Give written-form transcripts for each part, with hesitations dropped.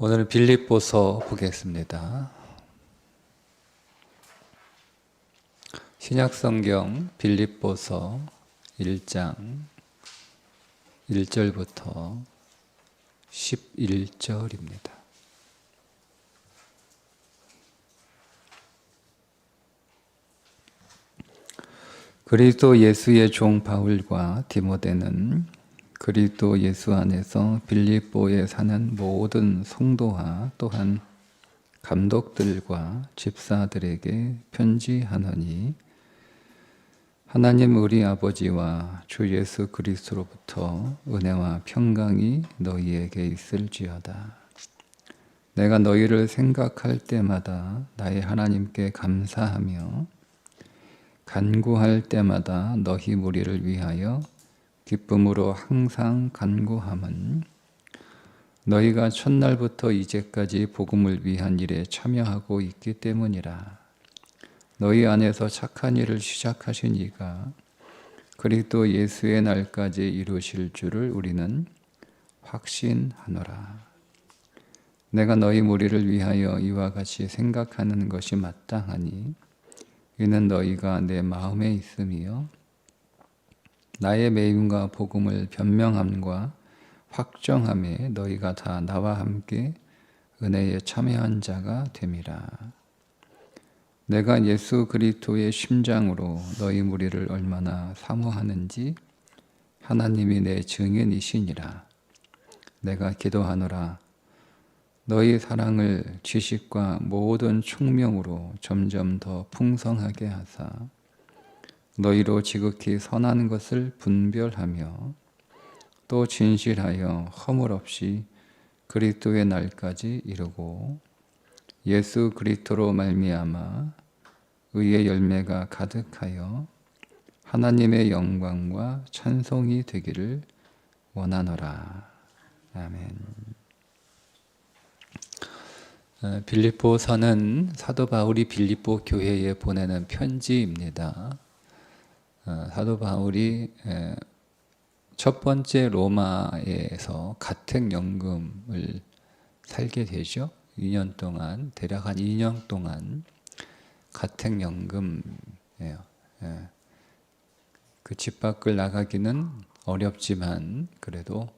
오늘은 빌립보서 보겠습니다. 신약성경 빌립보서 1장 1절부터 11절입니다. 그리스도 예수의 종 바울과 디모데는 그리스도 예수 안에서 빌립보에 사는 모든 성도와 또한 감독들과 집사들에게 편지하노니 하나님 우리 아버지와 주 예수 그리스도로부터 은혜와 평강이 너희에게 있을지어다. 내가 너희를 생각할 때마다 나의 하나님께 감사하며 간구할 때마다 너희 무리를 위하여 기쁨으로 항상 간구함은 너희가 첫날부터 이제까지 복음을 위한 일에 참여하고 있기 때문이라. 너희 안에서 착한 일을 시작하신 이가 그리스도 예수의 날까지 이루실 줄을 우리는 확신하노라. 내가 너희 무리를 위하여 이와 같이 생각하는 것이 마땅하니 이는 너희가 내 마음에 있으며 나의 매임과 복음을 변명함과 확정함에 너희가 다 나와 함께 은혜에 참여한 자가 됨이라. 내가 예수 그리스도의 심장으로 너희 무리를 얼마나 사모하는지 하나님이 내 증인이시니라. 내가 기도하노라. 너희 사랑을 지식과 모든 총명으로 점점 더 풍성하게 하사 너희로 지극히 선한 것을 분별하며 또 진실하여 허물 없이 그리스도의 날까지 이루고 예수 그리스도로 말미암아 의의 열매가 가득하여 하나님의 영광과 찬송이 되기를 원하노라. 아멘. 빌립보서는 사도 바울이 빌립보 교회에 보내는 편지입니다. 사도 바울이 첫 번째 로마에서 가택연금을 살게 되죠. 2년 동안, 대략 한 2년 동안 가택연금이에요. 그 집 밖을 나가기는 어렵지만 그래도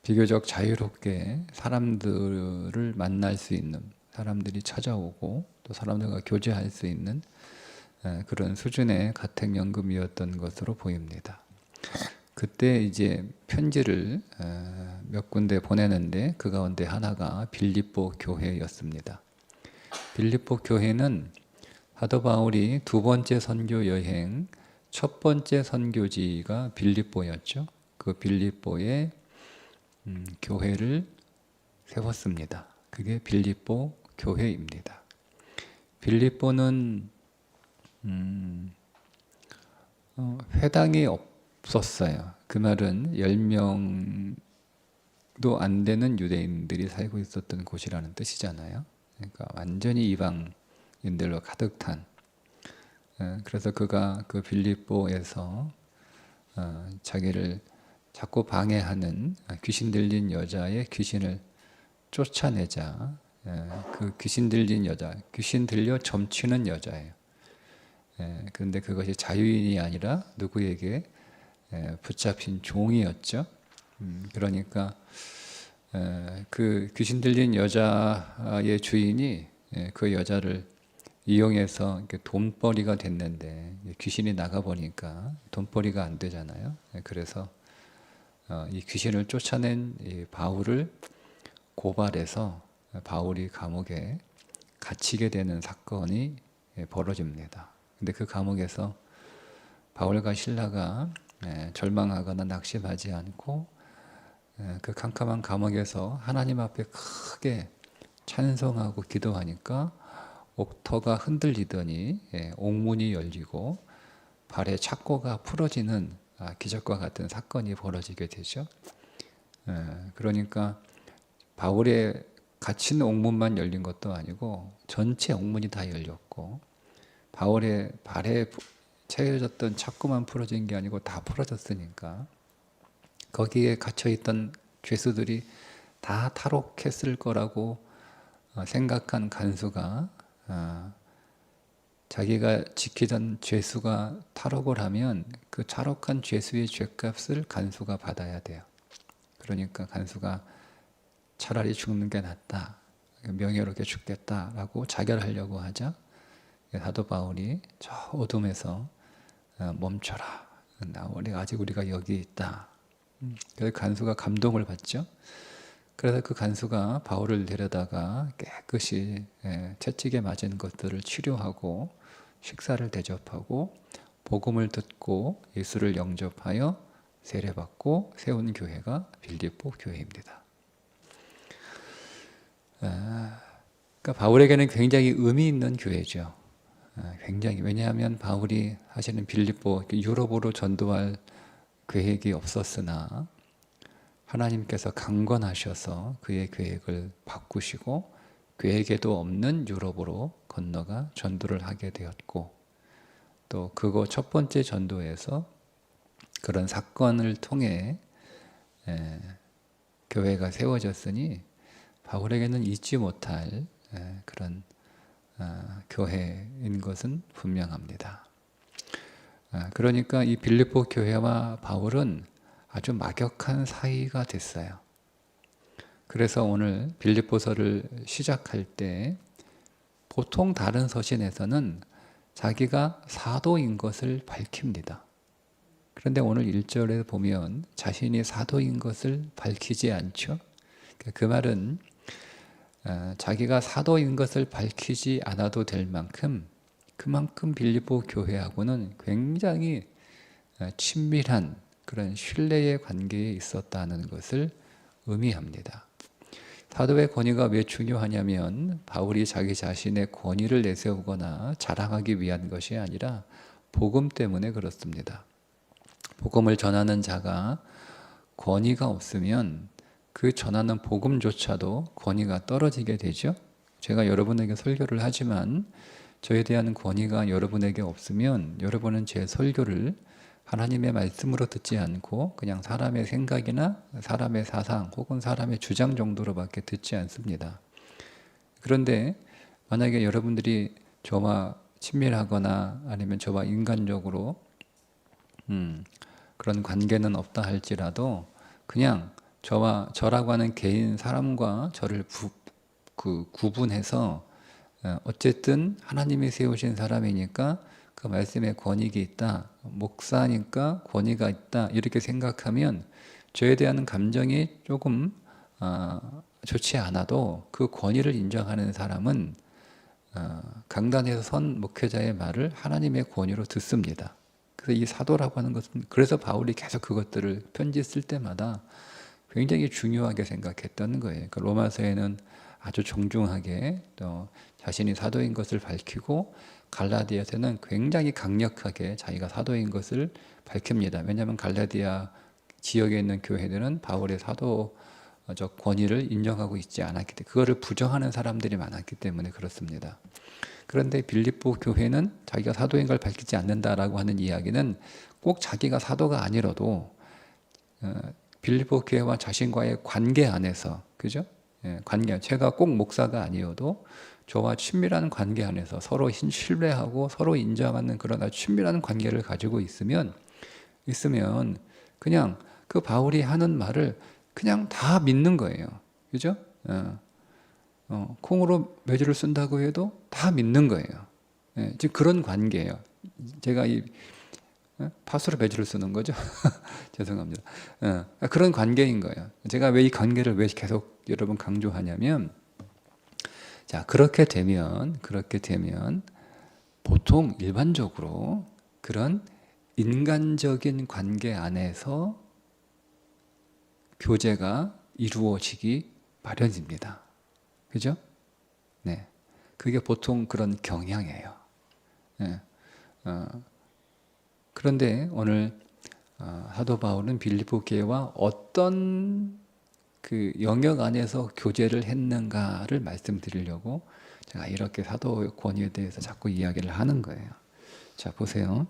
비교적 자유롭게 사람들을 만날 수 있는, 사람들이 찾아오고 또 사람들과 교제할 수 있는 그런 수준의 가택연금이었던 것으로 보입니다. 그때 이제 편지를 몇 군데 보내는데 그 가운데 하나가 빌립보 교회였습니다. 빌립보 교회는 사도 바울이 두 번째 선교 여행 첫 번째 선교지가 빌립보였죠. 그 빌립보에 교회를 세웠습니다. 그게 빌립보 교회입니다. 빌립보는 회당이 없었어요. 그 말은 10명도 안 되는 유대인들이 살고 있었던 곳이라는 뜻이잖아요. 그러니까 완전히 이방인들로 가득 탄. 그래서 그가 그 빌립보에서 자기를 자꾸 방해하는 귀신 들린 여자의 귀신을 쫓아내자. 그 귀신 들린 여자, 귀신 들려 점치는 여자예요. 그런데 그것이 자유인이 아니라 누구에게 붙잡힌 종이었죠. 그러니까 그 귀신 들린 여자의 주인이 그 여자를 이용해서 돈벌이가 됐는데 귀신이 나가보니까 돈벌이가 안 되잖아요. 그래서 이 귀신을 쫓아낸 이 바울을 고발해서 바울이 감옥에 갇히게 되는 사건이 벌어집니다. 근데 그 감옥에서 바울과 실라가 절망하거나 낙심하지 않고 그 캄캄한 감옥에서 하나님 앞에 크게 찬송하고 기도하니까 옥터가 흔들리더니 옥문이 열리고 발에 착고가 풀어지는 기적과 같은 사건이 벌어지게 되죠. 그러니까 바울의 갇힌 옥문만 열린 것도 아니고 전체 옥문이 다 열렸고 바울의 발에 채워졌던 착고만 풀어진 게 아니고 다 풀어졌으니까 거기에 갇혀있던 죄수들이 다 탈옥했을 거라고 생각한 간수가 자기가 지키던 죄수가 탈옥을 하면 그 탈옥한 죄수의 죄값을 간수가 받아야 돼요. 그러니까 간수가 차라리 죽는 게 낫다, 명예롭게 죽겠다라고 자결하려고 하자 사도 바울이 저 어둠에서 멈춰라, 아직 우리가 여기 있다. 그래서 간수가 감동을 받죠. 그래서 그 간수가 바울을 데려다가 깨끗이 채찍에 맞은 것들을 치료하고 식사를 대접하고 복음을 듣고 예수를 영접하여 세례받고 세운 교회가 빌립보 교회입니다. 그러니까 바울에게는 굉장히 의미 있는 교회죠. 굉장히, 왜냐하면 바울이 사실은 빌립보, 유럽으로 전도할 계획이 없었으나 하나님께서 강권하셔서 그의 계획을 바꾸시고 계획에도 없는 유럽으로 건너가 전도를 하게 되었고, 또 그거 첫 번째 전도에서 그런 사건을 통해 교회가 세워졌으니 바울에게는 잊지 못할 그런 교회인 것은 분명합니다. 그러니까 이 빌립보 교회와 바울은 아주 막역한 사이가 됐어요. 그래서 오늘 빌립보서를 시작할 때 보통 다른 서신에서는 자기가 사도인 것을 밝힙니다. 그런데 오늘 1절에 보면 자신이 사도인 것을 밝히지 않죠. 그 말은 자기가 사도인 것을 밝히지 않아도 될 만큼 그만큼 빌립보 교회하고는 굉장히 친밀한 그런 신뢰의 관계에 있었다는 것을 의미합니다. 사도의 권위가 왜 중요하냐면 바울이 자기 자신의 권위를 내세우거나 자랑하기 위한 것이 아니라 복음 때문에 그렇습니다. 복음을 전하는 자가 권위가 없으면 그 전하는 복음조차도 권위가 떨어지게 되죠. 제가 여러분에게 설교를 하지만 저에 대한 권위가 여러분에게 없으면 여러분은 제 설교를 하나님의 말씀으로 듣지 않고 그냥 사람의 생각이나 사람의 사상 혹은 사람의 주장 정도로밖에 듣지 않습니다. 그런데 만약에 여러분들이 저와 친밀하거나 아니면 저와 인간적으로 그런 관계는 없다 할지라도 그냥 저라고 하는 개인 사람과 저를 구분해서 어쨌든 하나님이 세우신 사람이니까 그 말씀에 권위가 있다, 목사니까 권위가 있다, 이렇게 생각하면 저에 대한 감정이 조금 좋지 않아도 그 권위를 인정하는 사람은 강단에서 선 목회자의 말을 하나님의 권위로 듣습니다. 그래서 이 사도라고 하는 것은, 그래서 바울이 계속 그것들을 편지 쓸 때마다 굉장히 중요하게 생각했던 거예요. 그러니까 로마서에는 아주 정중하게 또 자신이 사도인 것을 밝히고, 갈라디아서는 굉장히 강력하게 자기가 사도인 것을 밝힙니다. 왜냐하면 갈라디아 지역에 있는 교회들은 바울의 사도적 권위를 인정하고 있지 않았기 때문에, 그거를 부정하는 사람들이 많았기 때문에 그렇습니다. 그런데 빌립보 교회는 자기가 사도인 걸 밝히지 않는다라고 하는 이야기는 꼭 자기가 사도가 아니라도 빌립보 교회와 자신과의 관계 안에서, 그죠? 관계, 제가 꼭 목사가 아니어도 저와 친밀한 관계 안에서 서로 신뢰하고 서로 인정하는 그런 아주 친밀한 관계를 가지고 있으면 그냥 그 바울이 하는 말을 그냥 다 믿는 거예요. 그죠? 콩으로 매주를 쓴다고 해도 다 믿는 거예요. 지금 그런 관계예요. 제가 이 파수로 매주를 쓰는 거죠. 죄송합니다. 그런 관계인 거예요. 제가 왜 이 관계를 왜 계속 여러분 강조하냐면, 자, 그렇게 되면 보통 일반적으로 그런 인간적인 관계 안에서 교제가 이루어지기 마련입니다. 그죠? 네. 그게 보통 그런 경향이에요. 네. 그런데 오늘 사도 바울은 빌립보 교회와 어떤 그 영역 안에서 교제를 했는가를 말씀드리려고 제가 이렇게 사도 권위에 대해서 자꾸 이야기를 하는 거예요. 자, 보세요.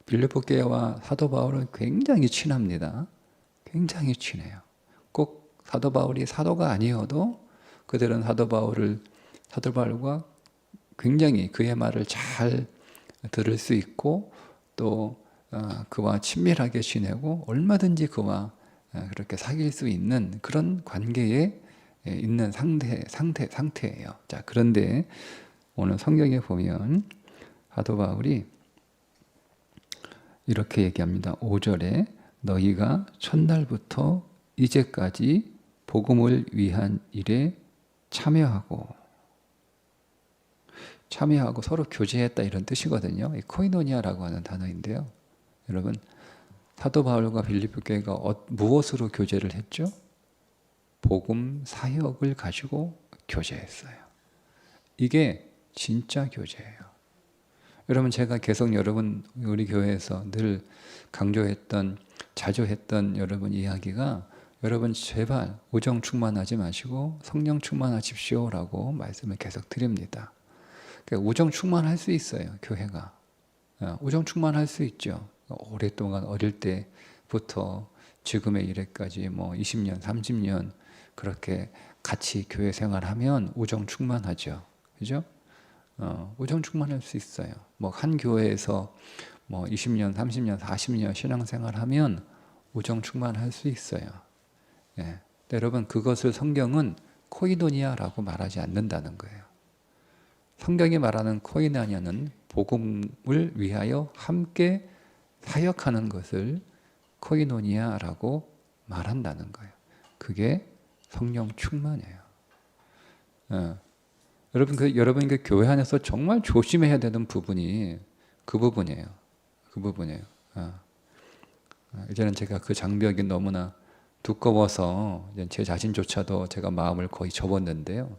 빌립보 교회와 사도 바울은 굉장히 친합니다. 굉장히 친해요. 꼭 사도 바울이 사도가 아니어도 그들은 사도 바울과 굉장히 그의 말을 잘 들을 수 있고 또 그와 친밀하게 지내고 얼마든지 그와 그렇게 사귈 수 있는 그런 관계에 있는 상태예요. 자, 그런데 오늘 성경에 보면 사도 바울이 이렇게 얘기합니다. 5절에 너희가 첫날부터 이제까지 복음을 위한 일에 참여하고 서로 교제했다 이런 뜻이거든요. 코이노니아라고 하는 단어인데요. 여러분, 사도 바울과 빌립보 교회가 무엇으로 교제를 했죠? 복음 사역을 가지고 교제했어요. 이게 진짜 교제예요. 여러분, 제가 계속 우리 교회에서 늘 강조했던, 자주 했던 여러분 이야기가 여러분 제발 우정 충만하지 마시고 성령 충만하십시오라고 말씀을 계속 드립니다. 그러니까 우정 충만할 수 있어요, 교회가. 우정 충만할 수 있죠. 오랫동안 어릴 때부터 지금의 이래까지 20년, 30년 그렇게 같이 교회 생활하면 우정 충만하죠. 그죠? 우정 충만할 수 있어요. 한 교회에서 20년, 30년, 40년 신앙생활하면 우정 충만할 수 있어요. 예. 여러분, 그것을 성경은 코이노니아라고 말하지 않는다는 거예요. 성경이 말하는 코이노니아는 복음을 위하여 함께 사역하는 것을 코이노니아라고 말한다는 거예요. 그게 성령 충만이에요. 여러분 그 교회 안에서 정말 조심해야 되는 부분이 그 부분이에요. 이제는 제가 그 장벽이 너무나 두꺼워서 제 자신조차도 제가 마음을 거의 접었는데요.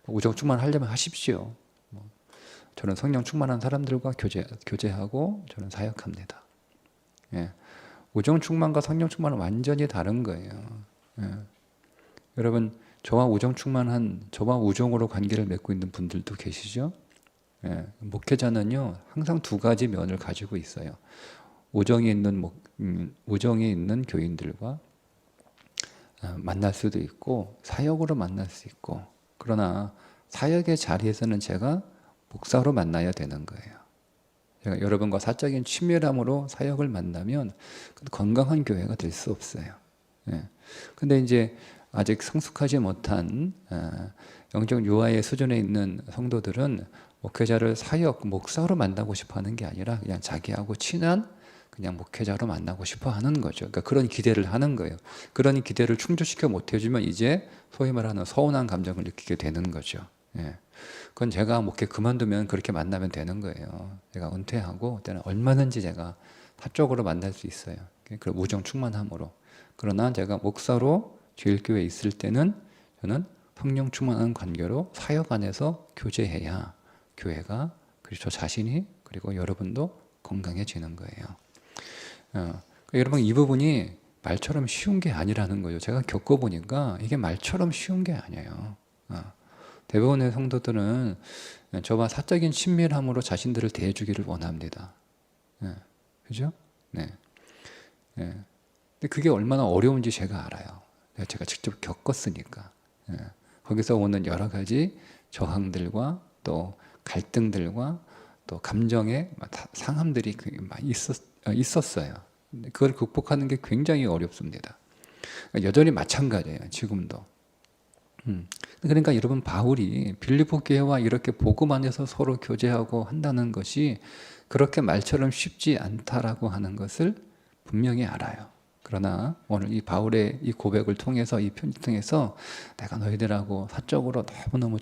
우정 충만하려면 하십시오. 저는 성령 충만한 사람들과 교제하고 저는 사역합니다. 예. 우정 충만과 성령 충만은 완전히 다른 거예요. 예. 여러분, 저와 우정으로 관계를 맺고 있는 분들도 계시죠? 예. 목회자는요, 항상 두 가지 면을 가지고 있어요. 우정이 있는 교인들과 만날 수도 있고 사역으로 만날 수 있고, 그러나 사역의 자리에서는 제가 목사로 만나야 되는 거예요. 제가 여러분과 사적인 친밀함으로 사역을 만나면 건강한 교회가 될 수 없어요. 근데 이제 아직 성숙하지 못한 영적 유아의 수준에 있는 성도들은 목회자를 목사로 만나고 싶어 하는 게 아니라 그냥 자기하고 친한 그냥 목회자로 만나고 싶어 하는 거죠. 그러니까 그런 기대를 하는 거예요. 그런 기대를 충족시켜 못 해주면 이제 소위 말하는 서운한 감정을 느끼게 되는 거죠. 그건 제가 목회 그만두면 그렇게 만나면 되는 거예요. 제가 은퇴하고 그때는 얼마든지 제가 사적으로 만날 수 있어요. 그 우정 충만함으로. 그러나 제가 목사로 주일교회에 있을 때는 저는 성령 충만한 관계로 사역 안에서 교제해야 교회가 그리고 저 자신이 그리고 여러분도 건강해지는 거예요. 여러분, 이 부분이 말처럼 쉬운 게 아니라는 거죠. 제가 겪어보니까 이게 말처럼 쉬운 게 아니에요. 대부분의 성도들은 저와 사적인 친밀함으로 자신들을 대해주기를 원합니다. 그죠? 네. 근데 그게 얼마나 어려운지 제가 알아요. 제가 직접 겪었으니까. 거기서 오는 여러 가지 저항들과 또 갈등들과 또 감정의 상함들이 많이 있었어요. 그걸 극복하는 게 굉장히 어렵습니다. 여전히 마찬가지예요. 지금도. 그러니까 여러분, 바울이 빌립보 교회와 이렇게 복음 안에서 서로 교제하고 한다는 것이 그렇게 말처럼 쉽지 않다라고 하는 것을 분명히 알아요. 그러나 오늘 이 바울의 이 고백을 통해서, 이 편지 통해서 내가 너희들하고 사적으로 너무너무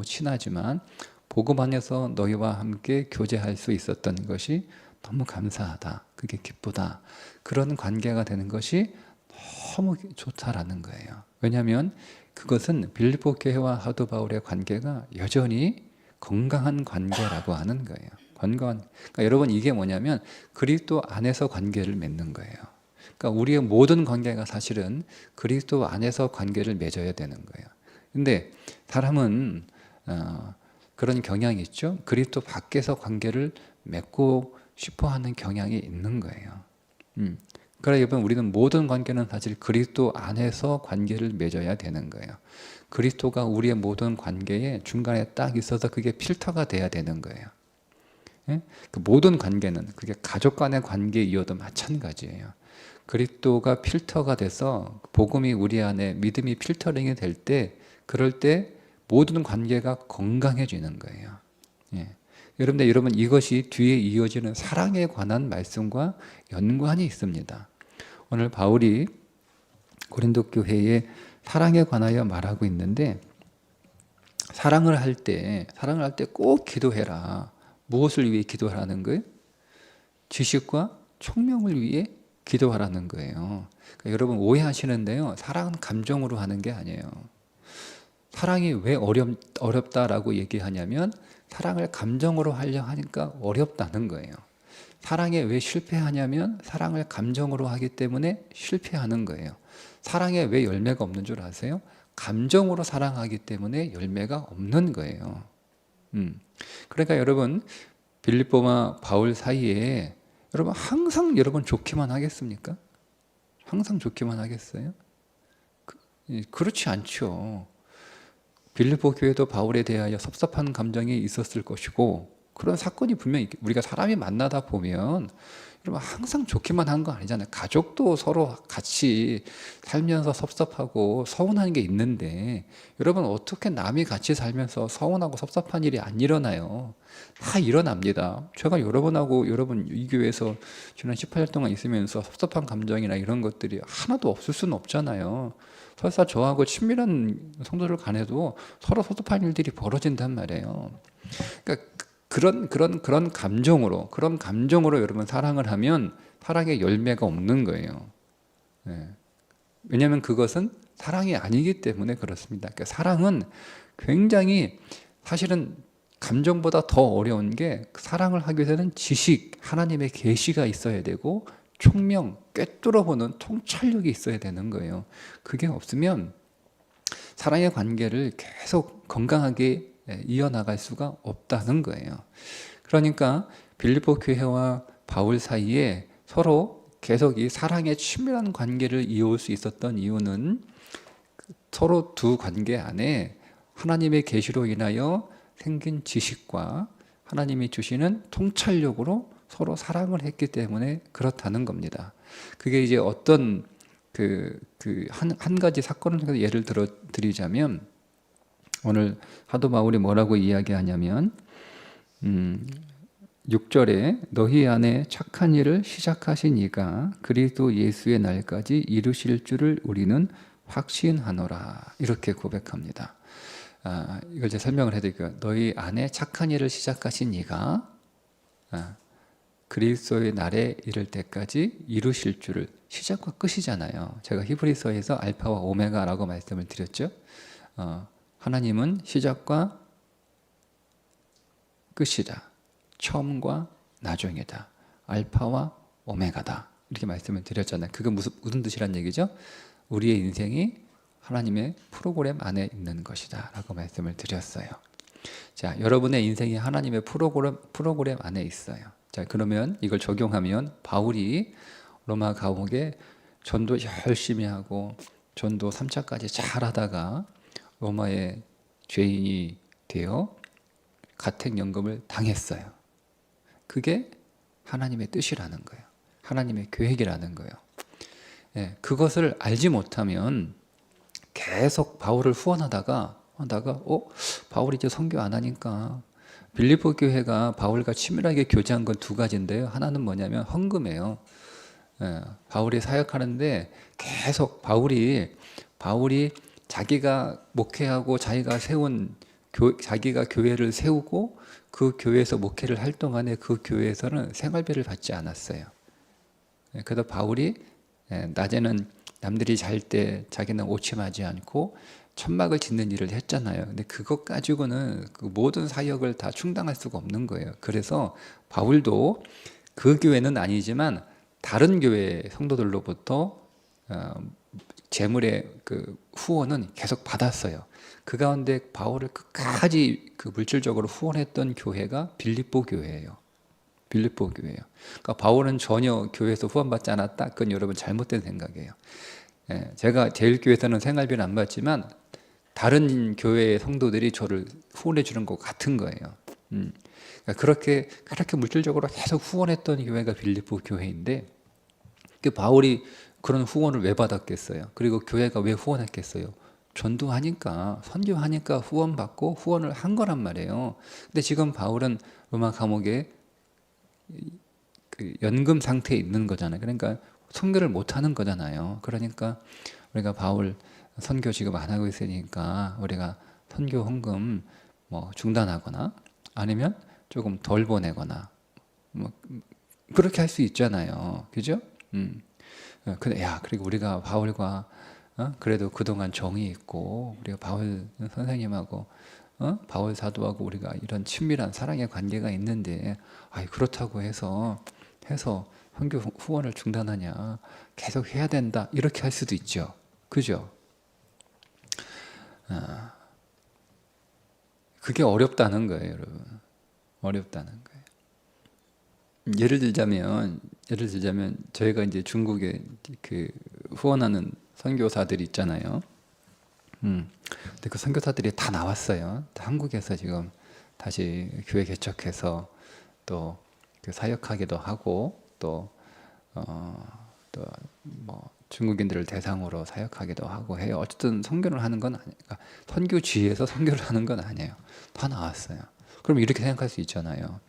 친하지만 복음 안에서 너희와 함께 교제할 수 있었던 것이 너무 감사하다. 그게 기쁘다. 그런 관계가 되는 것이 너무 좋다라는 거예요. 왜냐하면 그것은 빌립보 교회와 사도 바울의 관계가 여전히 건강한 관계라고 하는 거예요. 그러니까 여러분, 이게 뭐냐면 그리스도 안에서 관계를 맺는 거예요. 그러니까 우리의 모든 관계가 사실은 그리스도 안에서 관계를 맺어야 되는 거예요. 근데 사람은 그런 경향이 있죠. 그리스도 밖에서 관계를 맺고 싶어하는 경향이 있는 거예요. 그러나 여러분 우리는 모든 관계는 사실 그리스도 안에서 관계를 맺어야 되는 거예요. 그리스도가 우리의 모든 관계에 중간에 딱 있어서 그게 필터가 돼야 되는 거예요. 예? 그 모든 관계는 그게 가족 간의 관계이어도 마찬가지예요. 그리스도가 필터가 돼서 복음이 우리 안에 믿음이 필터링이 될 때 그럴 때 모든 관계가 건강해지는 거예요. 예. 여러분 이것이 뒤에 이어지는 사랑에 관한 말씀과 연관이 있습니다. 오늘 바울이 고린도 교회에 사랑에 관하여 말하고 있는데 사랑을 할 때 꼭 기도해라. 무엇을 위해 기도하라는 거예요? 지식과 총명을 위해 기도하라는 거예요. 그러니까 여러분 오해하시는데요. 사랑은 감정으로 하는 게 아니에요. 사랑이 왜 어렵다라고 얘기하냐면 사랑을 감정으로 하려 하니까 어렵다는 거예요. 사랑에 왜 실패하냐면 사랑을 감정으로 하기 때문에 실패하는 거예요. 사랑에 왜 열매가 없는 줄 아세요? 감정으로 사랑하기 때문에 열매가 없는 거예요. 그러니까 여러분 빌립보와 바울 사이에 여러분 항상 여러분 좋기만 하겠습니까? 항상 좋기만 하겠어요? 그렇지 않죠. 빌립보 교회도 바울에 대하여 섭섭한 감정이 있었을 것이고 그런 사건이 분명히 우리가 사람이 만나다 보면 여러분 항상 좋기만 한 거 아니잖아요. 가족도 서로 같이 살면서 섭섭하고 서운한 게 있는데 여러분 어떻게 남이 같이 살면서 서운하고 섭섭한 일이 안 일어나요? 다 일어납니다. 제가 여러분 이 교회에서 지난 18년 동안 있으면서 섭섭한 감정이나 이런 것들이 하나도 없을 수는 없잖아요. 설사 저하고 친밀한 성도들 간에도 서로 섭섭한 일들이 벌어진단 말이에요. 그러니까 그런 감정으로 여러분 사랑을 하면 사랑의 열매가 없는 거예요. 네. 왜냐하면 그것은 사랑이 아니기 때문에 그렇습니다. 그러니까 사랑은 굉장히 사실은 감정보다 더 어려운 게 사랑을 하기 위해서는 지식, 하나님의 계시가 있어야 되고 총명, 꿰뚫어보는 통찰력이 있어야 되는 거예요. 그게 없으면 사랑의 관계를 계속 건강하게 이어나갈 수가 없다는 거예요. 그러니까 빌립보 교회와 바울 사이에 서로 계속 이 사랑의 친밀한 관계를 이어올 수 있었던 이유는 서로 두 관계 안에 하나님의 계시로 인하여 생긴 지식과 하나님이 주시는 통찰력으로 서로 사랑을 했기 때문에 그렇다는 겁니다. 그게 이제 어떤 한 가지 사건을 예를 들어 드리자면 오늘 사도 바울이 뭐라고 이야기하냐면 6절에 너희 안에 착한 일을 시작하신 이가 그리스도 예수의 날까지 이루실 줄을 우리는 확신하노라 이렇게 고백합니다. 이걸 제가 설명을 해드릴게요. 너희 안에 착한 일을 시작하신 이가 그리스도의 날에 이를 때까지 이루실 줄을 시작과 끝이잖아요. 제가 히브리서에서 알파와 오메가라고 말씀을 드렸죠. 하나님은 시작과 끝이다. 처음과 나중이다. 알파와 오메가다. 이렇게 말씀을 드렸잖아요. 그게 무슨 뜻이란 얘기죠? 우리의 인생이 하나님의 프로그램 안에 있는 것이다 라고 말씀을 드렸어요. 자, 여러분의 인생이 하나님의 프로그램 안에 있어요. 자, 그러면 이걸 적용하면 바울이 로마 감옥에 전도 열심히 하고 전도 3차까지 잘 하다가 로마의 죄인이 되어 가택연금을 당했어요. 그게 하나님의 뜻이라는 거예요. 하나님의 계획이라는 거예요. 예, 그것을 알지 못하면 계속 바울을 후원하다가 바울이 이제 선교 안 하니까 빌립보 교회가 바울과 친밀하게 교제한 건 두 가지인데요. 하나는 뭐냐면 헌금이에요. 예, 바울이 사역하는데 계속 바울이 자기가 목회하고 자기가 교회를 세우고 그 교회에서 목회를 할 동안에 그 교회에서는 생활비를 받지 않았어요. 그래서 바울이 낮에는 남들이 잘 때 자기는 오침하지 않고 천막을 짓는 일을 했잖아요. 근데 그것 가지고는 그 모든 사역을 다 충당할 수가 없는 거예요. 그래서 바울도 그 교회는 아니지만 다른 교회 성도들로부터 재물의 그 후원은 계속 받았어요. 그 가운데 바울을 끝까지 그 물질적으로 후원했던 교회가 빌립보 교회예요. 빌립보 교회예요. 그러니까 바울은 전혀 교회에서 후원받지 않았다. 그건 여러분 잘못된 생각이에요. 예, 제가 제일교회에서는 생활비는 안 받지만 다른 교회의 성도들이 저를 후원해 주는 것 같은 거예요. 그러니까 그렇게 물질적으로 계속 후원했던 교회가 빌립보 교회인데, 그 바울이 그런 후원을 왜 받았겠어요? 그리고 교회가 왜 후원했겠어요? 전도하니까, 선교하니까 후원받고 후원을 한 거란 말이에요. 근데 지금 바울은 로마 감옥에 그 연금 상태에 있는 거잖아요. 그러니까 선교를 못 하는 거잖아요. 그러니까 우리가 바울 선교 지금 안 하고 있으니까 우리가 선교 헌금 뭐 중단하거나 아니면 조금 덜 보내거나 뭐 그렇게 할 수 있잖아요. 그죠? 근데 그리고 우리가 바울과 그래도 그동안 정이 있고 우리가 바울 선생님하고 바울 사도하고 우리가 이런 친밀한 사랑의 관계가 있는데, 그렇다고 해서 선교 후원을 중단하냐, 계속 해야 된다, 이렇게 할 수도 있죠. 그죠? 그게 어렵다는 거예요, 여러분. 어렵다는 거예요. 예를 들자면 저희가 이제 중국에 그 후원하는 선교사들이 있잖아요. 근데 그 선교사들이 다 나왔어요. 다 한국에서 지금 다시 교회 개척해서 또 그 사역하기도 하고 또 뭐 중국인들을 대상으로 사역하기도 하고 해요. 어쨌든 선교를 하는 건 아니니까, 선교지에서 선교를 하는 건 아니에요. 다 나왔어요. 그럼 이렇게 생각할 수 있잖아요.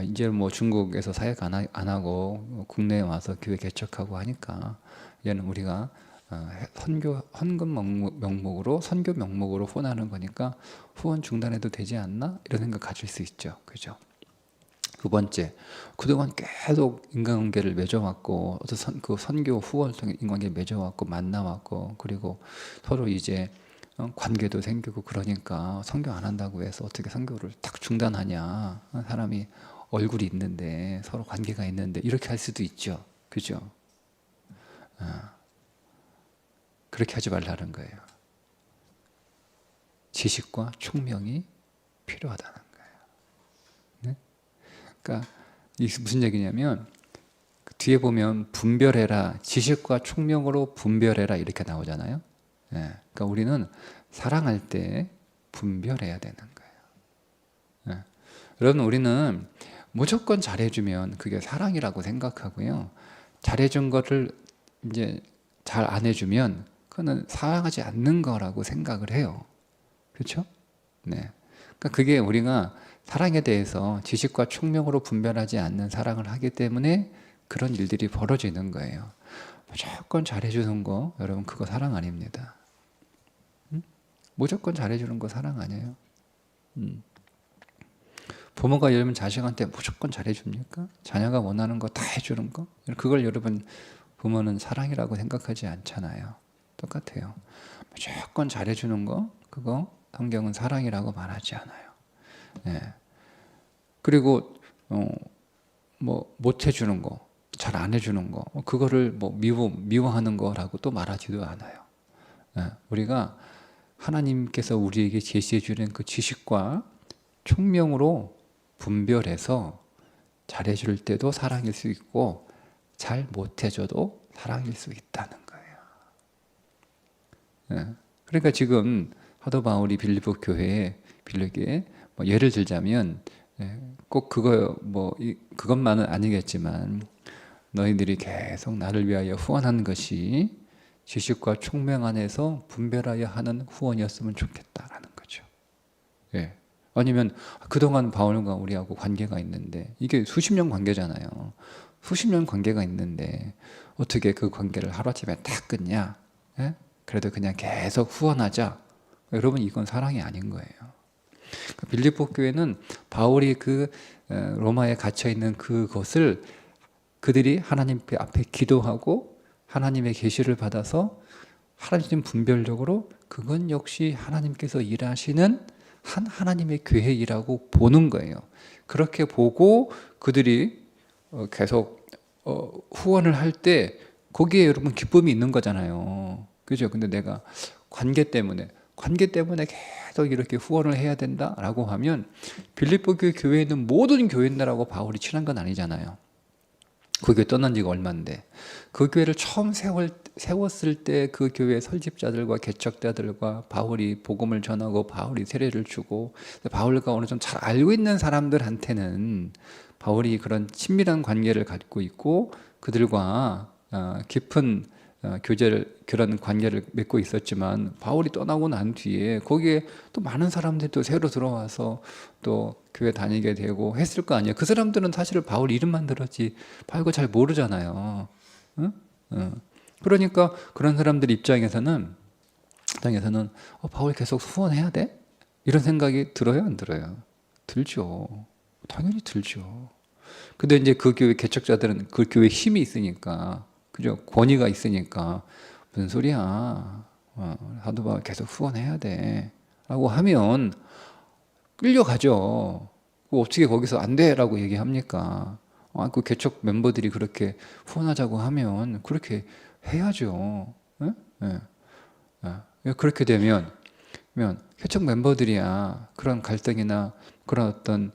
이제 뭐 중국에서 사역 안 하고 국내에 와서 교회 개척하고 하니까 얘는 우리가 선교 헌금 명목으로, 선교 명목으로 후원하는 거니까 후원 중단해도 되지 않나? 이런 생각 가질 수 있죠. 그죠? 두 번째, 그동안 계속 인간관계를 맺어왔고, 그 선교 후원을 통해 인간관계 맺어왔고 만나왔고, 그리고 서로 이제 관계도 생기고, 그러니까 선교 안 한다고 해서 어떻게 선교를 딱 중단하냐? 사람이 얼굴이 있는데, 서로 관계가 있는데, 이렇게 할 수도 있죠. 그죠? 그렇게 하지 말라는 거예요. 지식과 총명이 필요하다는 거예요. 네? 그러니까 이게 무슨 얘기냐면, 뒤에 보면 분별해라, 지식과 총명으로 분별해라, 이렇게 나오잖아요. 그러니까 우리는 사랑할 때 분별해야 되는 거예요. 여러분, 우리는 무조건 잘해주면 그게 사랑이라고 생각하고요. 잘해준 거를 이제 잘 안 해주면 그거는 사랑하지 않는 거라고 생각을 해요. 그렇죠? 네. 그러니까 그게 우리가 사랑에 대해서 지식과 총명으로 분별하지 않는 사랑을 하기 때문에 그런 일들이 벌어지는 거예요. 무조건 잘해주는 거, 여러분, 그거 사랑 아닙니다. 무조건 잘해주는 거 사랑 아니에요. 부모가 여러분 자식한테 무조건 잘해줍니까? 자녀가 원하는 거 다 해주는 거? 그걸 여러분, 부모는 사랑이라고 생각하지 않잖아요. 똑같아요. 무조건 잘해주는 거, 그거 성경은 사랑이라고 말하지 않아요. 그리고 뭐 못 해주는 거, 잘 안 해주는 거, 그거를 뭐 미워하는 거라고 또 말하지도 않아요. 우리가 하나님께서 우리에게 제시해 주는 그 지식과 총명으로 분별해서 잘해줄 때도 사랑일 수 있고 잘 못해줘도 사랑일 수 있다는 거예요. 그러니까 지금 사도 바울이 빌립보 빌립보에 뭐 예를 들자면, 꼭 그것만은 아니겠지만, 너희들이 계속 나를 위하여 후원하는 것이 지식과 총명 안에서 분별하여 하는 후원이었으면 좋겠다라는 거죠. 아니면 그동안 바울과 우리하고 관계가 있는데, 이게 수십 년 관계잖아요. 수십 년 관계가 있는데 어떻게 그 관계를 하루아침에 딱 끊냐? 그래도 그냥 계속 후원하자. 여러분, 이건 사랑이 아닌 거예요. 빌립보 교회는 바울이 그 로마에 갇혀 있는 그것을 그들이 하나님 앞에 기도하고 하나님의 계시를 받아서 하나님 분별적으로 그건 역시 하나님께서 일하시는 한 하나님의 교회이라고 보는 거예요. 그렇게 보고 그들이 계속 후원을 할 때 거기에 여러분 기쁨이 있는 거잖아요. 그죠? 근데 내가 관계 때문에 관계 때문에 계속 이렇게 후원을 해야 된다라고 하면 빌립보 교회에 있는 모든 교인들하고 바울이 친한 건 아니잖아요. 그 교회 떠난 지가 얼마인데 그 교회를 처음 세웠을 때 그 교회 설집자들과 개척자들과 바울이 복음을 전하고 바울이 세례를 주고 바울과 어느 정도 잘 알고 있는 사람들한테는 바울이 그런 친밀한 관계를 갖고 있고 그들과 깊은 그런 관계를 맺고 있었지만 바울이 떠나고 난 뒤에 거기에 또 많은 사람들이 또 새로 들어와서 또 교회 다니게 되고 했을 거 아니에요. 그 사람들은 사실 바울 이름만 들었지 바울과 잘 모르잖아요. 응? 그러니까 그런 사람들 입장에서는 바울 계속 후원해야 돼? 이런 생각이 들어요, 안 들어요? 들죠. 당연히 들죠. 근데 이제 그 교회 개척자들은 그 교회 힘이 있으니까, 그죠? 권위가 있으니까 무슨 소리야? 사도 바울 계속 후원해야 돼. 라고 하면 끌려가죠. 어떻게 거기서 안 돼라고 얘기합니까? 그 개척 멤버들이 그렇게 후원하자고 하면 그렇게 해야죠. 예? 예. 그렇게 되면 개척 멤버들이야 그런 갈등이나 그런 어떤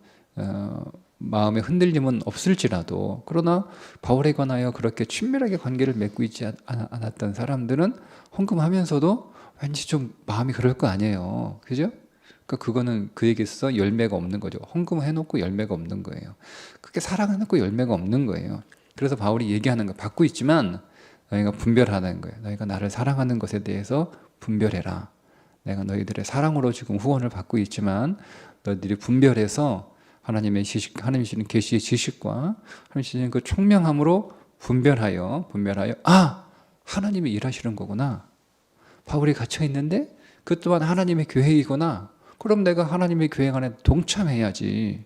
마음의 흔들림은 없을지라도 그러나 바울에 관하여 그렇게 친밀하게 관계를 맺고 있지 않았던 사람들은 헌금하면서도 왠지 좀 마음이 그럴 거 아니에요. 그죠? 그러니까 그거는 그에게 있어서 열매가 없는 거죠. 헌금해놓고 열매가 없는 거예요. 그렇게 사랑해놓고 열매가 없는 거예요. 그래서 바울이 얘기하는 거 받고 있지만 너희가 분별하는 거예요. 너희가 나를 사랑하는 것에 대해서 분별해라. 내가 너희들의 사랑으로 지금 후원을 받고 있지만 너희들이 분별해서 하나님의 지식, 하나님이 주시는 계시의 지식과 하나님이 주시는 그 총명함으로 분별하여 하나님이 일하시는 거구나. 바울이 갇혀 있는데 그 또한 하나님의 계획이구나. 그럼 내가 하나님의 계획 안에 동참해야지.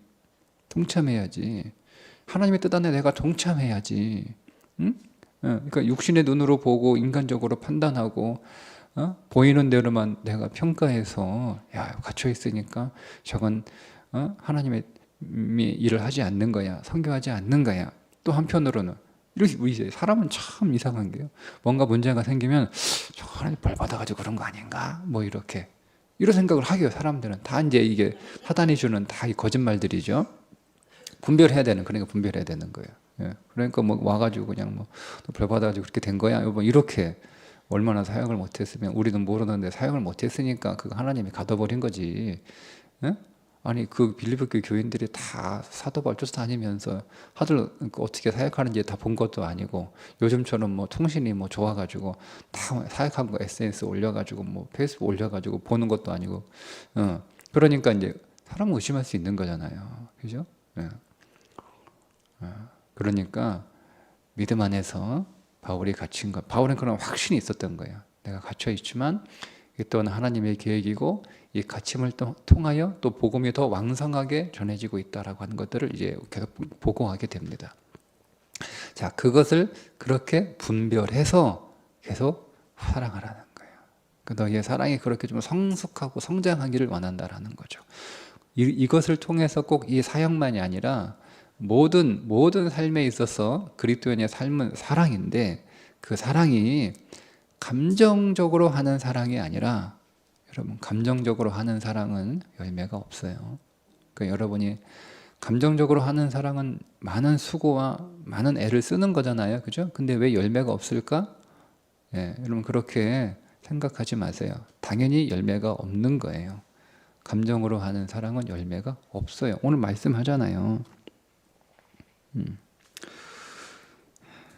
하나님의 뜻 안에 내가 동참해야지. 응? 그러니까 육신의 눈으로 보고 인간적으로 판단하고 보이는 대로만 내가 평가해서 갇혀 있으니까 저건 하나님의 일을 하지 않는 거야, 선교하지 않는 거야. 또 한편으로는 이렇게 사람은 참 이상한 게요. 뭔가 문제가 생기면 저 하나님 벌 받아가지고 그런 거 아닌가? 뭐 이렇게 이런 생각을 하게요. 사람들은 다 이제 이게 사단이 주는 다 이 거짓말들이죠. 분별해야 되는 그러니까 분별해야 되는 거예요. 예. 그러니까 뭐 와가지고 그냥 뭐 벌 받아가지고 그렇게 된 거야. 뭐 이렇게 얼마나 사역을 못했으면 우리는 모르는데 사역을 못했으니까 그거 하나님이 가둬버린 거지. 예? 아니 그 빌립보 교인들이 다 사도 바울 쫓아다니면서 하들 어떻게 사역하는지 다 본 것도 아니고 요즘처럼 뭐 통신이 뭐 좋아가지고 다 사역한 거 SNS 올려가지고 뭐 페이스북 올려가지고 보는 것도 아니고 그러니까 이제 사람 의심할 수 있는 거잖아요. 그죠? 예. 그러니까 믿음 안에서 바울이 갇힌 것, 바울은 그런 확신이 있었던 거예요. 내가 갇혀 있지만 이게 또한 하나님의 계획이고 이 갇힘을 통하여 또 복음이 더 왕성하게 전해지고 있다라고 하는 것들을 이제 계속 보고하게 됩니다. 자, 그것을 그렇게 분별해서 계속 사랑하라는 거예요. 너희의 사랑이 그렇게 좀 성숙하고 성장하기를 원한다라는 거죠. 이것을 통해서 꼭 이 사역만이 아니라 모든 삶에 있어서 그리스도인의 삶은 사랑인데 그 사랑이 감정적으로 하는 사랑이 아니라 여러분 감정적으로 하는 사랑은 열매가 없어요. 그러니까 여러분이 감정적으로 하는 사랑은 많은 수고와 많은 애를 쓰는 거잖아요. 그죠? 근데 왜 열매가 없을까? 예, 여러분 그렇게 생각하지 마세요. 당연히 열매가 없는 거예요. 감정으로 하는 사랑은 열매가 없어요. 오늘 말씀하잖아요.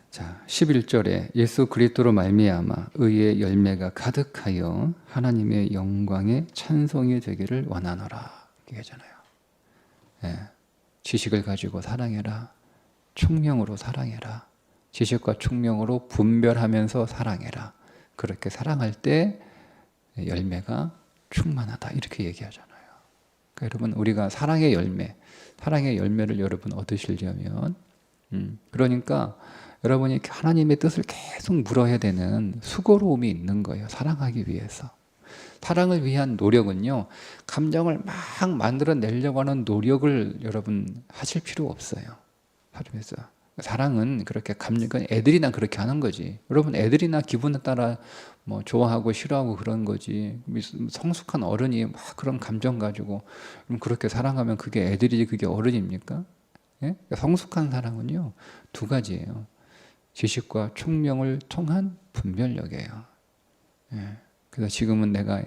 자, 11절에 예수 그리스도로 말미암아 의의 열매가 가득하여 하나님의 영광의 찬송이 되기를 원하노라 얘기하잖아요. 예, 지식을 가지고 사랑해라. 총명으로 사랑해라. 지식과 총명으로 분별하면서 사랑해라. 그렇게 사랑할 때 열매가 충만하다 이렇게 얘기하잖아요. 그러니까 여러분 우리가 사랑의 열매를 여러분 얻으시려면 그러니까 여러분이 하나님의 뜻을 계속 물어야 되는 수고로움이 있는 거예요. 사랑하기 위해서. 사랑을 위한 노력은요. 감정을 막 만들어내려고 하는 노력을 여러분 하실 필요 없어요. 사랑은 그렇게 애들이나 그렇게 하는 거지. 여러분 애들이나 기분에 따라 뭐 좋아하고 싫어하고 그런 거지. 성숙한 어른이 막 그런 감정 가지고 그렇게 사랑하면 그게 애들이지 그게 어른입니까? 예? 그러니까 성숙한 사랑은요 두 가지예요. 지식과 총명을 통한 분별력이에요. 예. 그래서 지금은 내가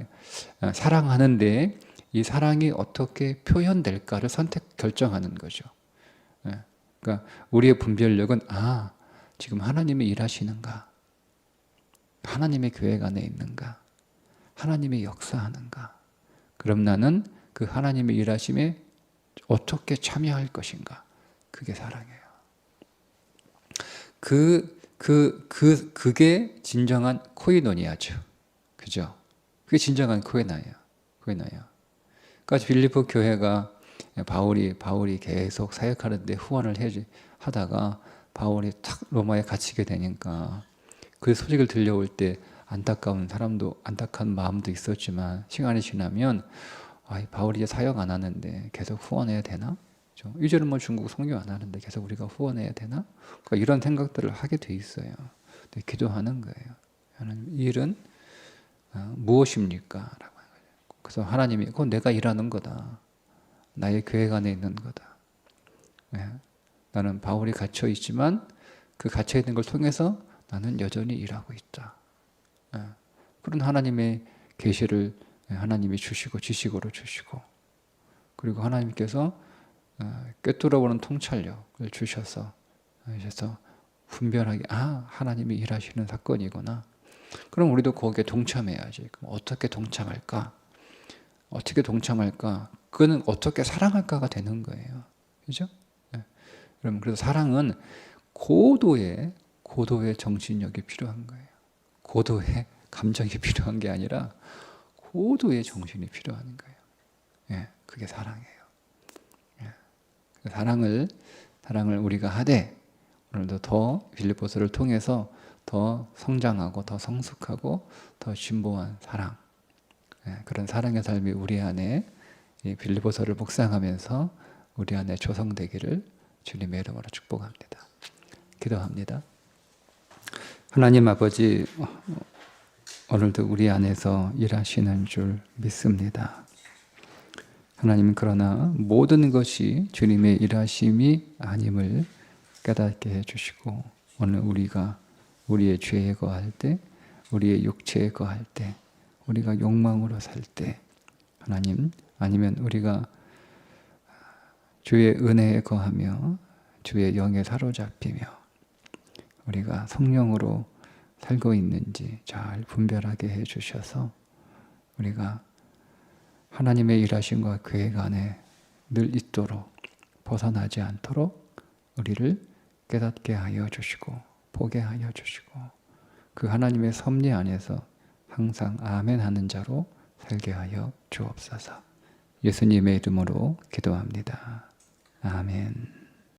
사랑하는데 이 사랑이 어떻게 표현될까를 결정하는 거죠. 예. 그러니까 우리의 분별력은 지금 하나님이 일하시는가? 하나님의 계획 안에 있는가? 하나님의 역사하는가? 그럼 나는 그 하나님의 일하심에 어떻게 참여할 것인가? 그게 사랑이에요. 그게 진정한 코이노니아죠. 그죠? 그게 진정한 코이노니아예요. 그러니까 빌립보 교회가 바울이 계속 사역하는데 후원을 하다가 바울이 탁 로마에 갇히게 되니까 그 소식을 들려올 때 안타까운 마음도 있었지만 시간이 지나면 바울이 이제 사역 안 하는데 계속 후원해야 되나? 이제는 뭐 중국 선교 안 하는데 계속 우리가 후원해야 되나? 그러니까 이런 생각들을 하게 돼 있어요. 근데 기도하는 거예요. 하나님, 이 일은 무엇입니까? 라고. 그래서 하나님이 그건 내가 일하는 거다. 나의 계획 안에 있는 거다. 나는 바울이 갇혀 있지만 그 갇혀 있는 걸 통해서 나는 여전히 일하고 있다. 그런 하나님의 계시를 하나님이 주시고 지식으로 주시고 그리고 하나님께서 꿰뚫어보는 통찰력을 주셔서 분별하게 하나님이 일하시는 사건이구나. 그럼 우리도 거기에 동참해야지. 그럼 어떻게 동참할까? 그거는 어떻게 사랑할까가 되는 거예요. 그죠? 여러분, 그래서 사랑은 고도의 정신력이 필요한 거예요. 고도의 감정이 필요한 게 아니라 고도의 정신이 필요한 거예요. 그게 사랑이에요. 사랑을 우리가 하되 오늘도 더 빌립보서를 통해서 더 성장하고 더 성숙하고 더 진보한 사랑, 그런 사랑의 삶이 우리 안에 이 빌립보서를 묵상하면서 우리 안에 조성되기를 주님의 이름으로 축복합니다. 기도합니다. 하나님 아버지, 오늘도 우리 안에서 일하시는 줄 믿습니다. 하나님, 그러나 모든 것이 주님의 일하심이 아님을 깨닫게 해주시고 오늘 우리가 우리의 죄에 거할 때, 우리의 육체에 거할 때, 우리가 욕망으로 살 때, 하나님, 아니면 우리가 주의 은혜에 거하며 주의 영에 사로잡히며 우리가 성령으로 살고 있는지 잘 분별하게 해주셔서 우리가 하나님의 일하심과 계획 안에 늘 있도록 벗어나지 않도록 우리를 깨닫게 하여 주시고 보게 하여 주시고 그 하나님의 섭리 안에서 항상 아멘 하는 자로 살게 하여 주옵소서. 예수님의 이름으로 기도합니다. 아멘.